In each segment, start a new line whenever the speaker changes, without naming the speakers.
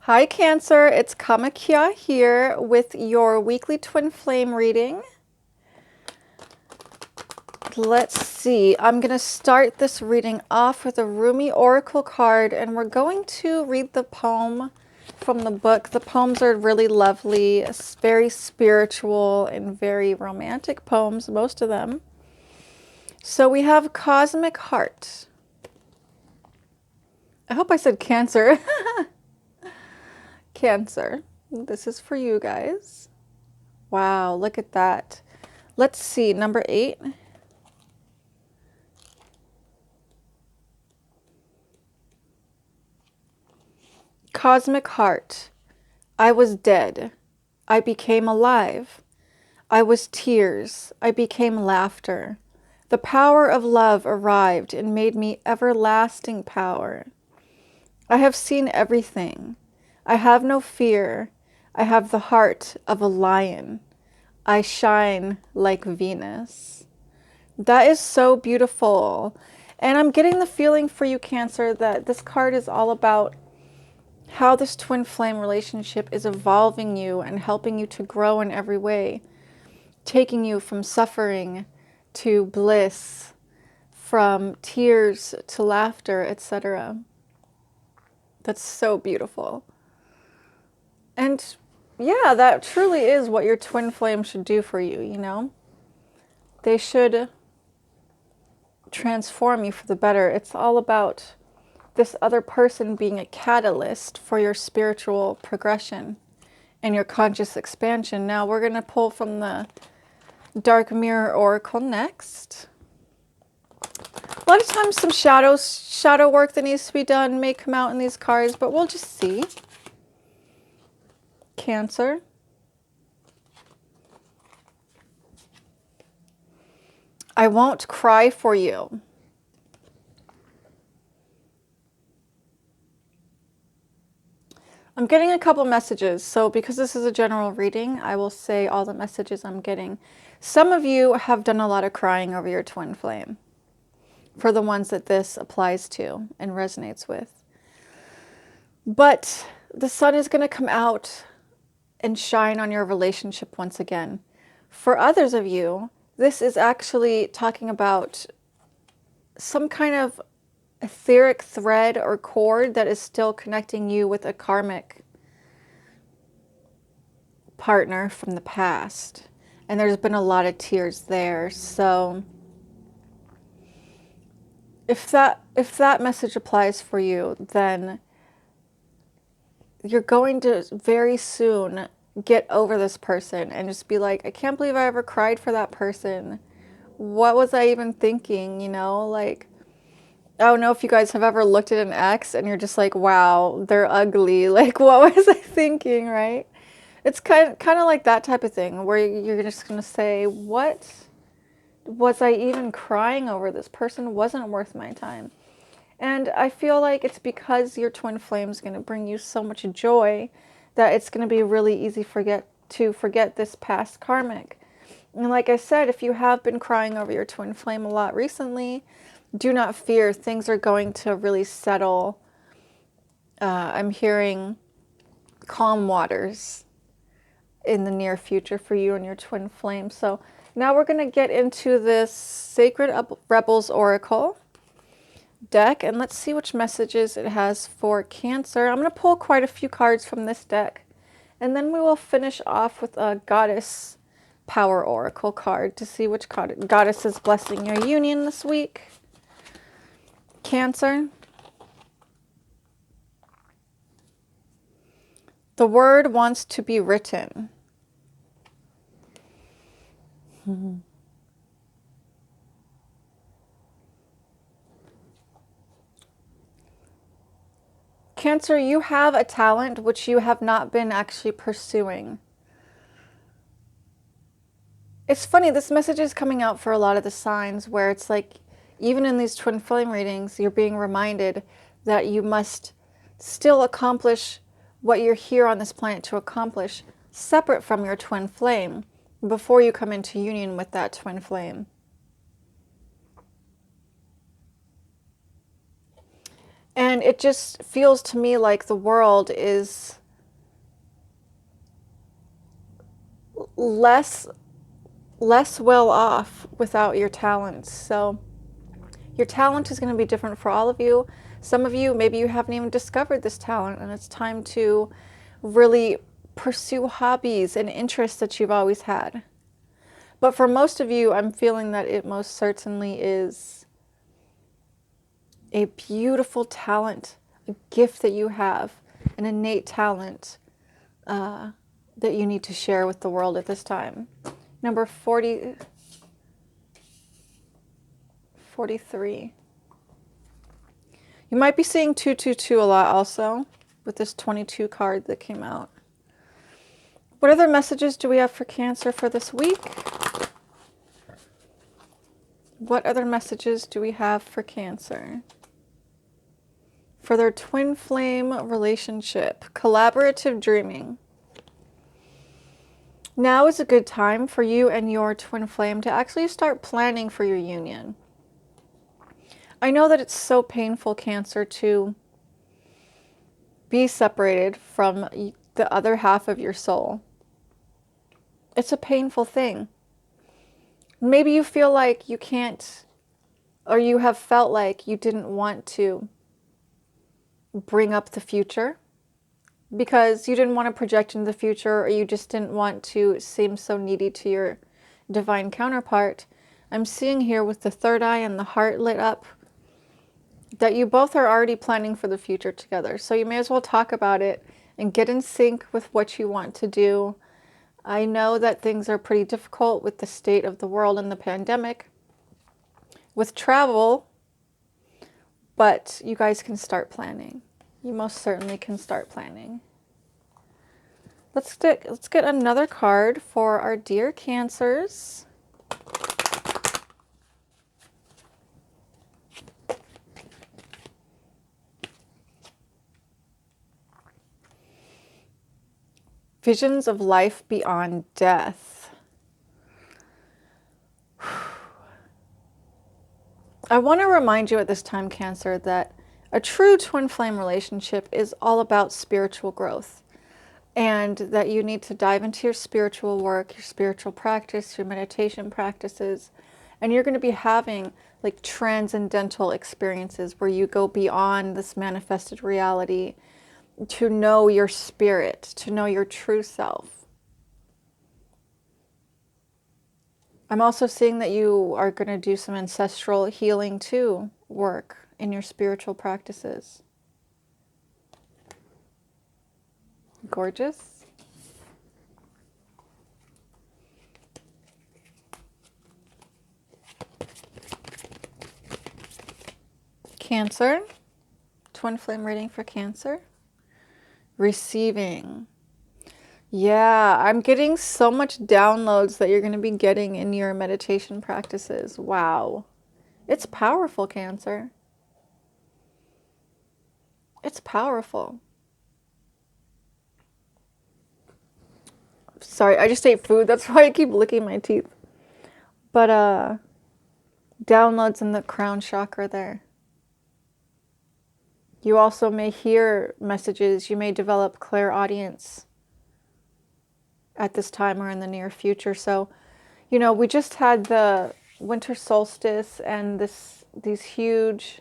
Hi Cancer, it's Kamakia here with your weekly twin flame reading. Let's see, I'm going to start this reading off with a Rumi Oracle card, and we're going to read the poem from the book. The poems are really lovely, very spiritual and very romantic poems, most of them. So we have Cosmic Heart. I hope I said Cancer. Cancer. This is for you guys. Wow, look at that. Let's see, number 8. Cosmic Heart. I was dead. I became alive. I was tears. I became laughter. The power of love arrived and made me everlasting power. I have seen everything. I have no fear. I have the heart of a lion. I shine like Venus. That is so beautiful. And I'm getting the feeling for you, Cancer, that this card is all about how this twin flame relationship is evolving you and helping you to grow in every way, taking you from suffering to bliss, from tears to laughter, etc. That's so beautiful. And yeah, that truly is what your twin flame should do for you, you know? They should transform you for the better. It's all about this other person being a catalyst for your spiritual progression and your conscious expansion. Now we're going to pull from the Dark Mirror Oracle next. A lot of times some shadow work that needs to be done may come out in these cards, but we'll just see. Cancer. I won't cry for you. I'm getting a couple messages, so because this is a general reading, I will say all the messages I'm getting. Some of you have done a lot of crying over your twin flame, for the ones that this applies to and resonates with. But the sun is going to come out and shine on your relationship once again. For others of you, this is actually talking about some kind of etheric thread or cord that is still connecting you with a karmic partner from the past. And there's been a lot of tears there. So if that message applies for you, then you're going to very soon get over this person and just be like, I can't believe I ever cried for that person. What was I even thinking? You know, like, I don't know if you guys have ever looked at an ex and you're just like, wow, they're ugly. Like, what was I thinking, right? It's kind of like that type of thing where you're just going to say, what was I even crying over? This person wasn't worth my time. And I feel like it's because your twin flame is going to bring you so much joy that it's going to be really easy to forget this past karmic. And like I said, if you have been crying over your twin flame a lot recently, do not fear. Things are going to really settle. I'm hearing calm waters in the near future for you and your twin flame. So now we're going to get into this Sacred Rebels Oracle deck, and let's see which messages it has for Cancer. I'm going to pull quite a few cards from this deck, and then we will finish off with a Goddess Power Oracle card to see which goddess is blessing your union this week. Cancer. The word wants to be written. Cancer, you have a talent which you have not been actually pursuing. It's funny, this message is coming out for a lot of the signs where it's like, even in these twin flame readings, you're being reminded that you must still accomplish what you're here on this planet to accomplish, separate from your twin flame, before you come into union with that twin flame. And it just feels to me like the world is less well off without your talents. So your talent is going to be different for all of you. Some of you, maybe you haven't even discovered this talent, and it's time to really pursue hobbies and interests that you've always had. But for most of you, I'm feeling that it most certainly is a beautiful talent, a gift that you have, an innate talent that you need to share with the world at this time. Number 43. You might be seeing 222 a lot also with this 22 card that came out. What other messages do we have for Cancer for this week? What other messages do we have for Cancer? For their twin flame relationship, collaborative dreaming. Now is a good time for you and your twin flame to actually start planning for your union. I know that it's so painful, Cancer, to be separated from the other half of your soul. It's a painful thing. Maybe you feel like you can't, or you have felt like you didn't want to bring up the future because you didn't want to project into the future, or you just didn't want to seem so needy to your divine counterpart. I'm seeing here with the third eye and the heart lit up that you both are already planning for the future together. So you may as well talk about it and get in sync with what you want to do. I know that things are pretty difficult with the state of the world and the pandemic, with travel, but you guys can start planning. You most certainly can start planning. Let's get another card for our dear Cancers. Visions of life beyond death. I want to remind you at this time, Cancer, that a true twin flame relationship is all about spiritual growth, and that you need to dive into your spiritual work, your spiritual practice, your meditation practices, and you're going to be having like transcendental experiences where you go beyond this manifested reality to know your spirit, to know your true self. I'm also seeing that you are going to do some ancestral healing too, work in your spiritual practices. Gorgeous. Cancer, twin flame reading for Cancer. Receiving. Yeah, I'm getting so much downloads that you're going to be getting in your meditation practices. Wow. It's powerful, Cancer. It's powerful. Sorry, I just ate food. That's why I keep licking my teeth. But downloads in the crown chakra there. You also may hear messages. You may develop clairaudience at this time or in the near future. So, you know, we just had the winter solstice and these huge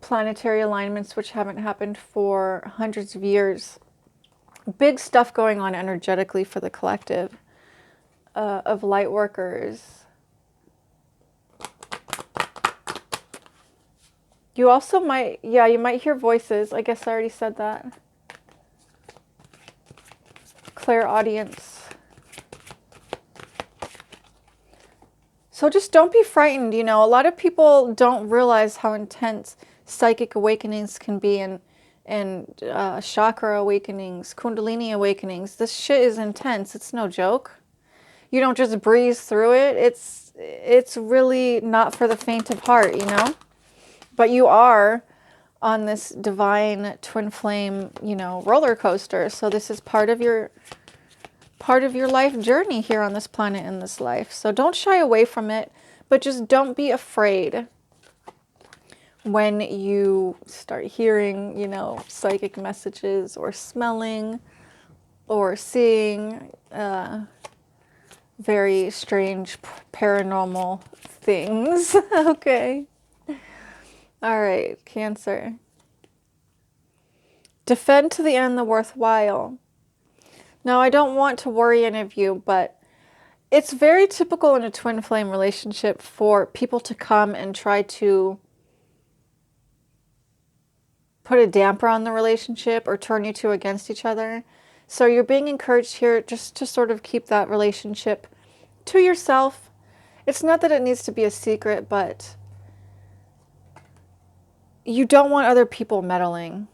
planetary alignments which haven't happened for hundreds of years. Big stuff going on energetically for the collective of light workers. You also might, yeah, you might hear voices. I guess I already said that. Clairaudience. So just don't be frightened. You know, a lot of people don't realize how intense psychic awakenings can be, and chakra awakenings, kundalini awakenings. This shit is intense. It's no joke. You don't just breeze through it. It's really not for the faint of heart, you know? But you are on this divine twin flame, you know, roller coaster. So this is part of your life journey here on this planet in this life. So don't shy away from it, but just don't be afraid. when you start hearing, psychic messages or smelling or seeing very strange paranormal things. Okay. All right, Cancer. Defend to the end the worthwhile. Now, I don't want to worry any of you, but it's very typical in a twin flame relationship for people to come and try to put a damper on the relationship or turn you two against each other. So you're being encouraged here just to sort of keep that relationship to yourself. It's not that it needs to be a secret, but you don't want other people meddling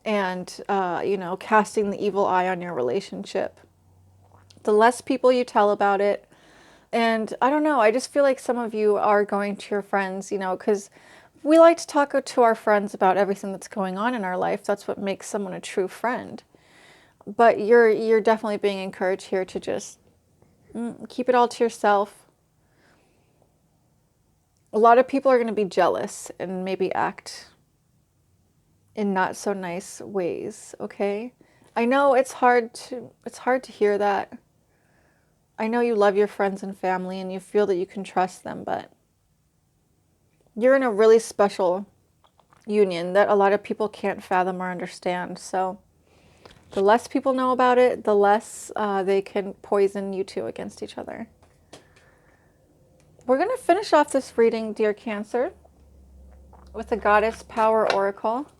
and, casting the evil eye on your relationship. The less people you tell about it, and I don't know, I just feel like some of you are going to your friends, because we like to talk to our friends about everything that's going on in our life. That's what makes someone a true friend. But you're definitely being encouraged here to just keep it all to yourself. A lot of people are going to be jealous and maybe act in not so nice ways, okay? I know it's hard to hear that. I know you love your friends and family and you feel that you can trust them, but you're in a really special union that a lot of people can't fathom or understand. So the less people know about it, the less they can poison you two against each other. We're going to finish off this reading, dear Cancer, with the Goddess Power Oracle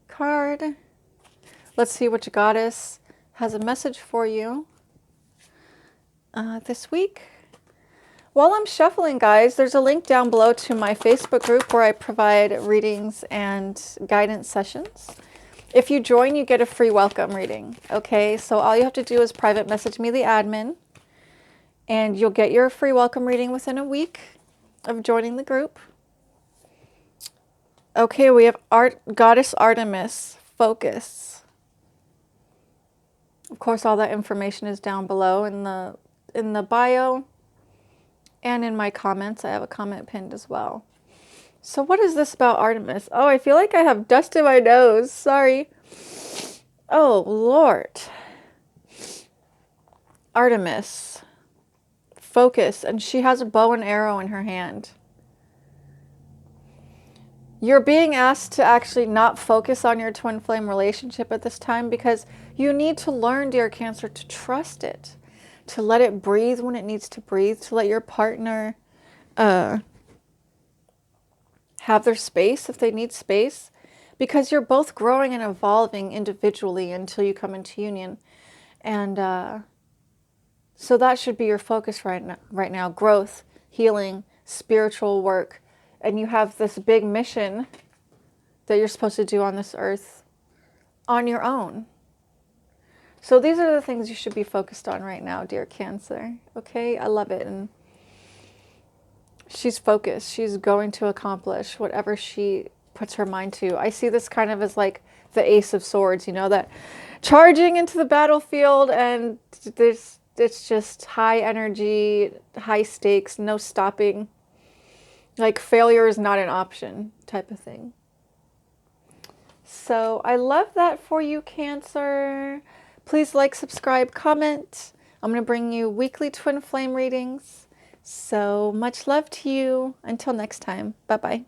card. Let's see which goddess has a message for you this week. While I'm shuffling, guys, there's a link down below to my Facebook group where I provide readings and guidance sessions. If you join, you get a free welcome reading. Okay, so all you have to do is private message me, the admin, and you'll get your free welcome reading within a week of joining the group. Okay, we have Goddess Artemis, focus. Of course, all that information is down below in the bio and in my comments. I have a comment pinned as well. So what is this about Artemis? Oh, I feel like I have dust in my nose. Sorry. Oh, Lord. Artemis, focus, and she has a bow and arrow in her hand. You're being asked to actually not focus on your twin flame relationship at this time because you need to learn, dear Cancer, to trust it, to let it breathe when it needs to breathe, to let your partner have their space if they need space, because you're both growing and evolving individually until you come into union. And so that should be your focus right now, growth, healing, spiritual work. And you have this big mission that you're supposed to do on this earth on your own. So these are the things you should be focused on right now, dear Cancer. Okay, I love it. And she's focused. She's going to accomplish whatever she puts her mind to. I see this kind of as like the Ace of Swords, that charging into the battlefield, and it's just high energy, high stakes, no stopping. Like failure is not an option type of thing. So I love that for you, Cancer. Please like, subscribe, comment. I'm going to bring you weekly twin flame readings. So much love to you. Until next time. Bye-bye.